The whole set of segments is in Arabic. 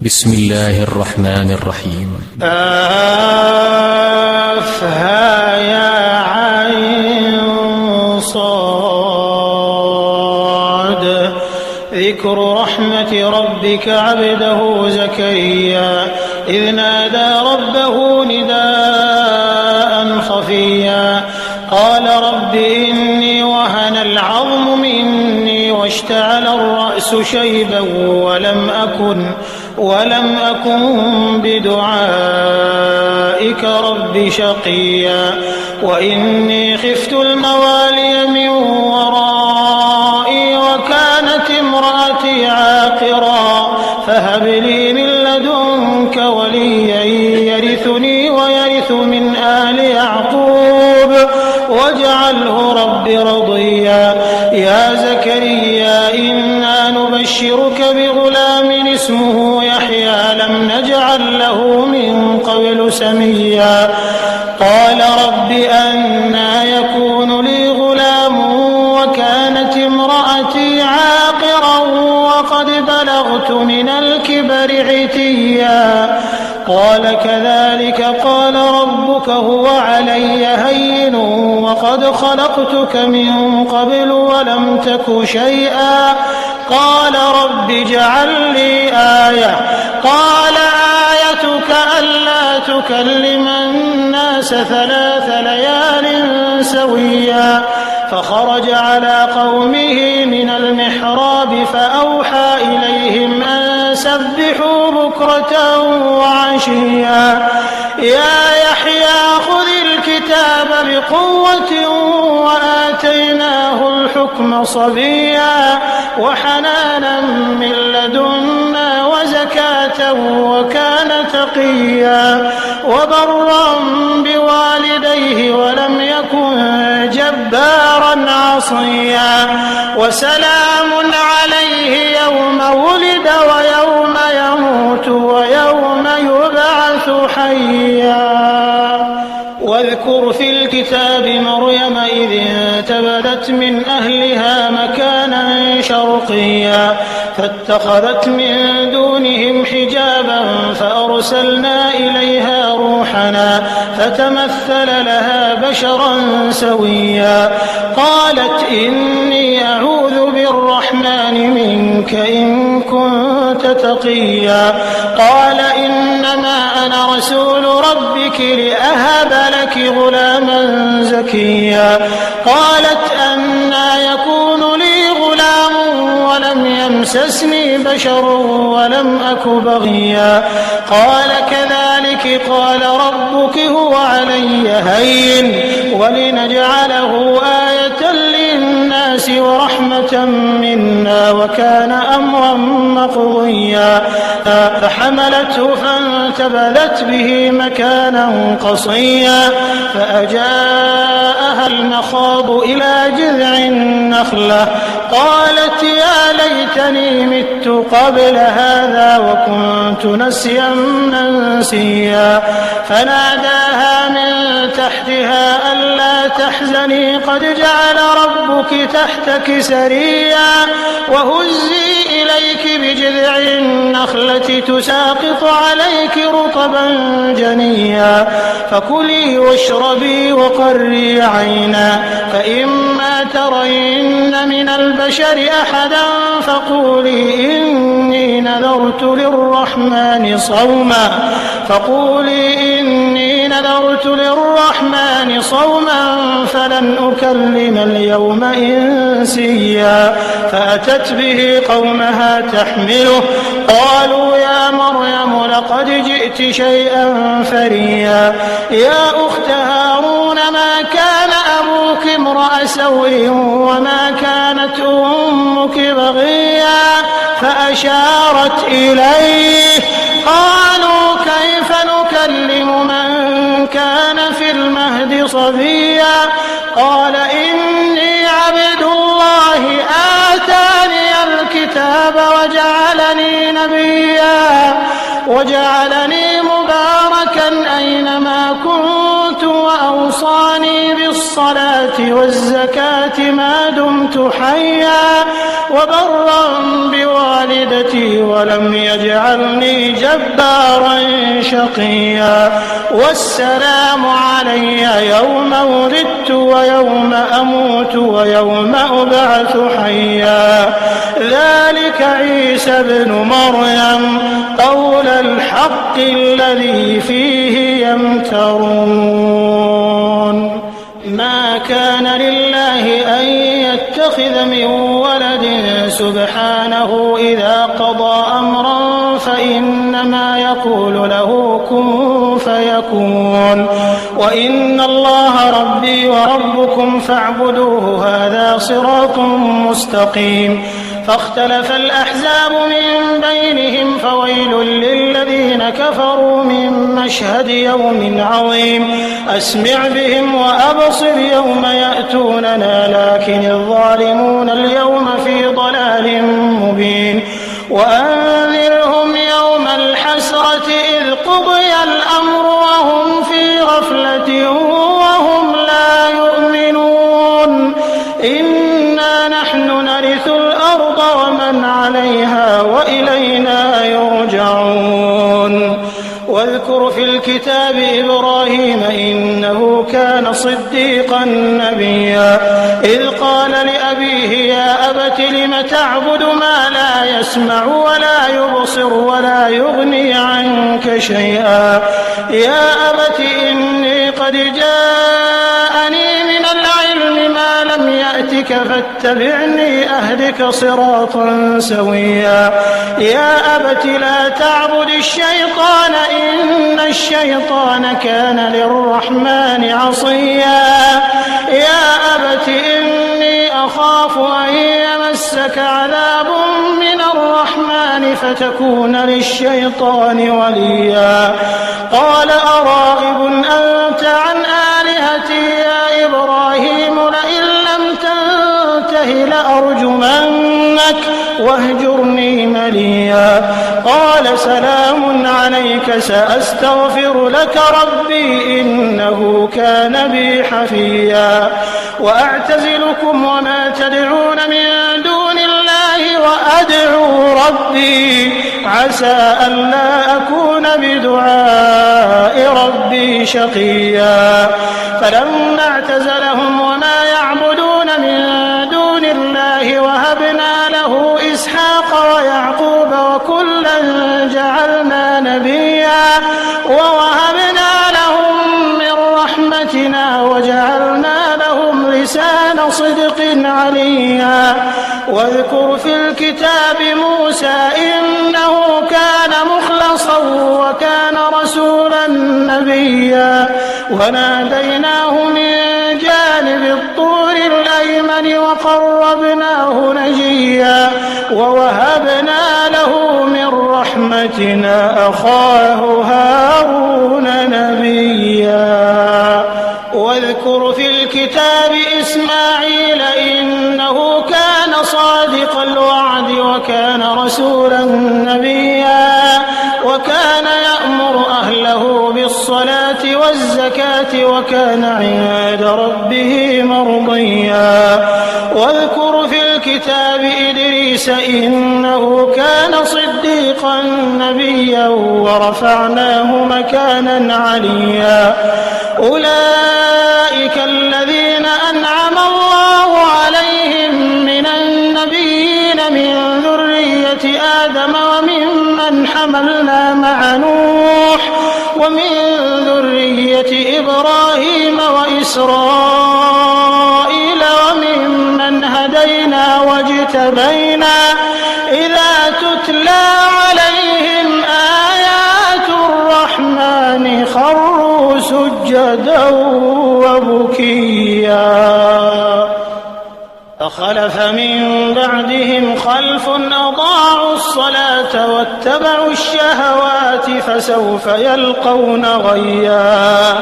بسم الله الرحمن الرحيم. ها يا عين صاد. ذكر رحمة ربك عبده زكريا إذ نادى ربه نداء خفيا قال رب إني وهن العظم مني واشتعل الرأس شيبا ولم أكن بدعائك رب شقيا وإني خفت الموالي من ورائي وكانت امرأتي عاقرا فهب لي من لدنك وليا يرثني ويرث من آل يعقوب واجعله رب رضيا يا زكريا إنا نبشرك بغلام اسمه يحيى لم نجعل له من قبل سميا قال رب أنى يكون لي غلام وكانت امرأتي عاقرا وقد بلغت من الكبر عتيا قال كذلك قال ربك هو علي هين وقد خلقتك من قبل ولم تك شيئا قال رب اجعل لي آية قال آيتك ألا تكلم الناس 3 ليال سويا فخرج على قومه من المحراب فأوحى إليهم أن سبحوا بكرة وعشيا يا يحيى خذ الكتاب بقوة وآتيناه الحكم صبيا وحنانا من لدنا وزكاة وكان تقيا وبرا بوالديه ولم يكن جبارا عصيا وسلام عليه يوم ولد ويوم يموت ويوم يبعث حيا واذكر في الكتاب مريم إذ انتبذت من أهلها مكانا شرقيا فاتخذت من دونهم حجابا فأرسلنا إليها روحنا فتمثل لها بشرا سويا قالت إني أعوذ بالرحمن منك إن كنت تقيا قال إنما أنا رسول ربك لأهب لك غلاما زكيا قالت أنى يكون لي غلام ولم يمسسني بشر ولم أك بغيا قال كذلك قال ربك هو علي هين ولنجعله آية للناس ورحمة منا وكان أمرا مقضيا فحملته فانتبذت به مكانا قصيا فأجاءها المخاض إلى جذع النخلة قالت يا ليتني مت قبل هذا وكنت نسيا منسيا فناداها من تحتها ألا تحزني قد جعل ربك تحتك سريا وهزي إليك بجذع النخلة تساقط عليك رطبا جنيا فكلي واشربي وقري عينا فإما ترين من البشر أحدا فقولي إني نذرت للرحمن صوما فلن أكلم اليوم إنسيا فأتت به قومها تحمله قالوا يا مريم لقد جئت شيئا فريا يا أخت هارون ما كان أبوك امرأ سوء وما كانت أمك بغيا فأشارت إليه قالوا كيف نكلم من كان في المهد صبيا قال إني عبد الله آتاني الكتاب وجعلني نبيا وجعلني مباركا أينما كنت وأوصاني بالصلاة والزكاة ما دمت حيا وبرا بوالدتي رحمتي ولم يجعلني جبارا شقيا والسلام علي يوم ولدت ويوم أموت ويوم أبعث حيا ذلك عيسى ابن مريم قول الحق الذي فيه يمترون ما كان لله أن يتخذ من ولد سبحانه إذا قضى أمرا فإنما يقول له كن فيكون وإن الله ربي وربكم فاعبدوه هذا صراط مستقيم فاختلف الأحزاب من بينهم فويل للذين كفروا من مشهد يوم عظيم أسمع بهم وأبصر يوم يأتوننا لكن الظالمون اليوم في ضلال مبين وأنذرهم يوم الحسرة إذ قضي الأمر وهم في غفلة وهم لا يؤمنون إنا نحن نرث الأرض ومن عليها وإلينا يرجعون واذكر في الكتاب إبراهيم إنه كان صديقا نبيا إذ قال لأبيه يا أبت لم تعبد ما لا يسمع ولا يبصر ولا يغني عنك شيئا يا أبت إني قد جاءني من العلم ما لم يأتك فاتبعني أهدك صراطا سويا يا أبت لا تعبد الشيطان إن الشيطان كان للرحمن عصيا يا أبت إني أخاف أن يمسك عذاب من الرحمن فتكون للشيطان وليا قال أراغب أنت عن آلهتي يا إبراهيم لئن لم تنته لأرجمنك واهجرني مليا قال سلام عليك سأستغفر لك ربي إنه كان بي حفيا وأعتزلكم وما تدعون من دون الله وأدعو ربي عسى ألا أكون بدعاء ربي شقيا فلما اعتزلهم وما يعبدون من دون الله وهبنا له إسحاق ويعقوب وكلا جعلنا نبيا ووهبنا لهم من رحمتنا وجعلنا لهم لسان صدق عليا واذكر في الكتاب موسى إنه كان مخلصا وكان رسولا نبيا وناديناه من جانب الطور الأيمن وقربناه نجيا ووهبنا له من رحمتنا أخاه هارون نبيا واذكر في الكتاب إسماعيل إنه كان صادق الوعد وكان رسولا نبيا وكان يأمر أهله بالصلاة والزكاة وكان عند ربه مرضيا واذكر في الكتاب إدريس إنه كان صديقا نبيا ورفعناه مكانا عليا أولئك الذين أنعم الله عليهم من النبيين من ذرية آدم وممن حملنا مع نوح ومن ذرية إبراهيم وإسرائيل وممن هدينا واجتبينا إذا تتلى عليهم آيات الرحمن خروا سجدا وبكيا فخلف من بعدهم خلف أضاعوا الصلاة واتبعوا الشهوات فسوف يلقون غيا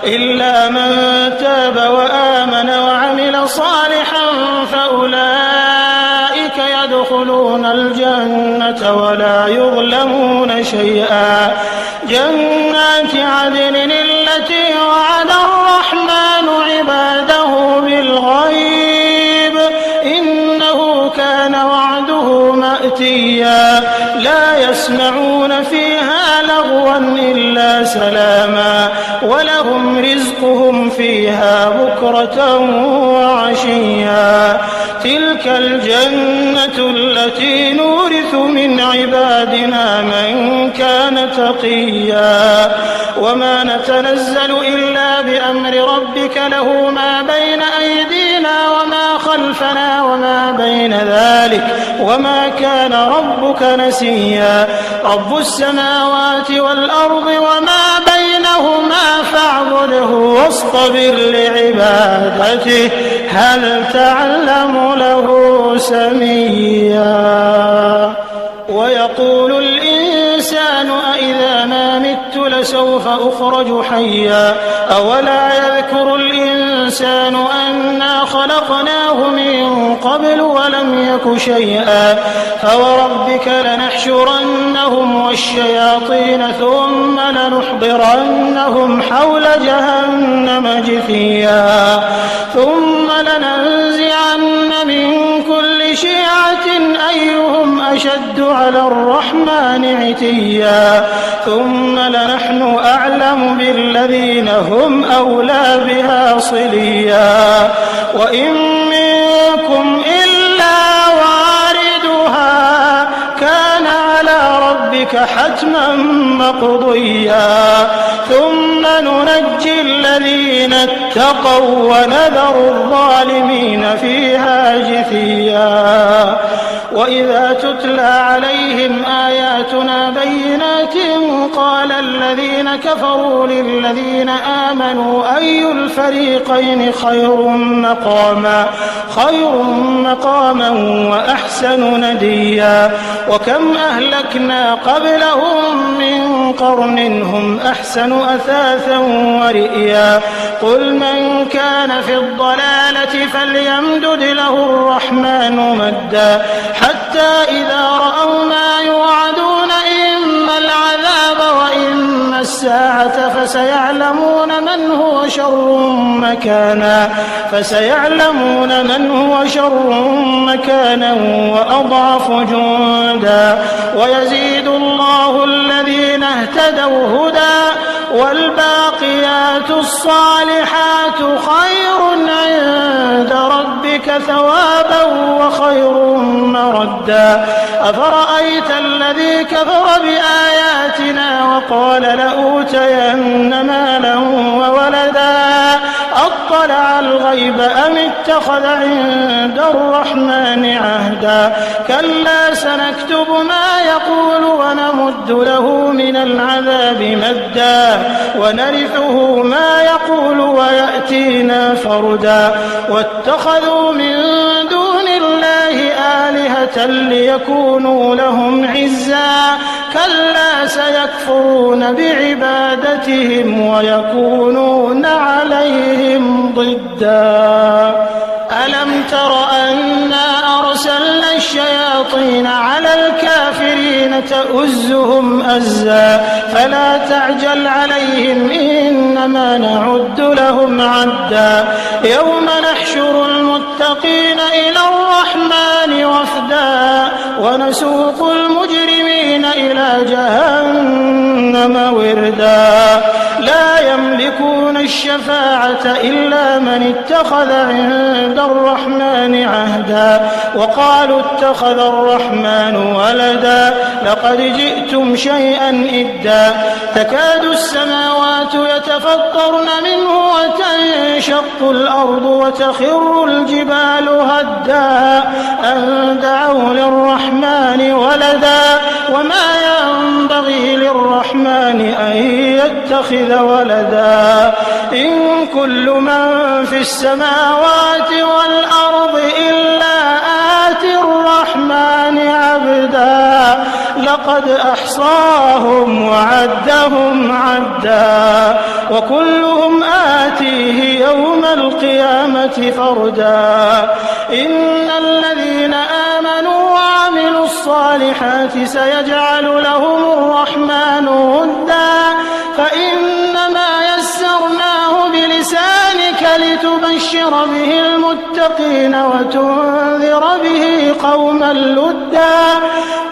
إلا من تاب وآمن وعمل صالحا فأولئك يدخلون الجنة ولا يظلمون شيئا جنات عدن التي وعد الرحمن عباده بالغيب إنه كان وعده مأتيا يسمعون فيها لغوا إلا سلاما ولهم رزقهم فيها بكرة وعشيا تلك الجنة التي نورث من عبادنا من كان تقيا وما نتنزل إلا بأمر ربك له ما بين أيدينا وما خلفنا وما بين ذلك وما كان ربك نسيا رب السماوات والأرض وما بينهما فاعبده واصطبر لعبادته هل تعلم له سميا ويقول الإنسان أإذا ما مت لسوف أخرج حيا أولا يذكر الإنسان أنا خلقناه من قبل ولم يك شيئا فوربك لنحشرنهم والشياطين ثم لنحضرنهم حول جهنم جثيا ثم لننزعن من كل شيعة أيهم أشد على الرحمن عتيا ثم لنحن أعلم بالذين هم أولى بها صليا وإن منكم إلا واردها كان على ربك حتما مقضيا ثم ننجي الذين اتقوا ونذر الظالمين فيها جثيا وإذا تتلى عليهم آياتنا بينات قال الذين كفروا للذين آمنوا أي الفريقين خير مقاما وأحسن نديا وكم أهلكنا قبلهم من قرن هم أحسن أثاثا ورئيا قل من كان في الضلالة فليمدد له الرحمن مدا حتى إذا رأوا ما يوعدون إما العذاب وإما الساعة فسيعلمون من هو شر مكانا وأضعف جندا ويزيد الله الذين اهتدوا هدى والباقيات الصالحات خير عند ربك ثوابا وخير مردا أفرأيت الذي كفر بآياتنا وقال لأوتين مالا وولدا أطلع الغيب أم اتخذ عند الرحمن عهدا كلا سنكتب ما يقول ونمد له من العذاب مدا ونرثه ما يقول ويأتينا فردا واتخذوا من دون الله آلهة ليكونوا لهم عزا كلا سيكفرون بعبادتهم ويكونون عليهم ضدا ألم تر أنا أرسلنا الشياطين على الكافرين تؤزهم أزا فلا تعجل عليهم إنما نعد لهم عدا يوم نحشر المتقين إلى الرحمن وفدا ونسوق المجرمين إلى جهنم وردا لا يملكون الشفاعة إلا من اتخذ عند الرحمن عهدا وقالوا اتخذ الرحمن ولدا لقد جئتم شيئا إدا تكاد السماوات يتفطرن منه وتنشق الأرض وتخر الجبال هدا أن دعوا للرحمن ولدا وما ينبغي للرحمن أن يتخذ ولدا إن كل من في السماوات والأرض إلا آتي الرحمن عبدا لقد أحصاهم وعدهم عدا وكلهم آتيه يوم القيامة فردا إن الذين آمنوا وعملوا الصالحات سيجعل لهم الرحمن ودا فإنما يسرناه بلسانك لتبشر وتبشر به المتقين وتنذر به قوما لدا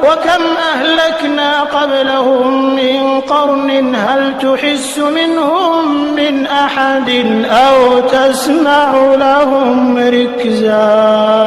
وكم أهلكنا قبلهم من قرن هل تحس منهم من أحد أو تسمع لهم ركزا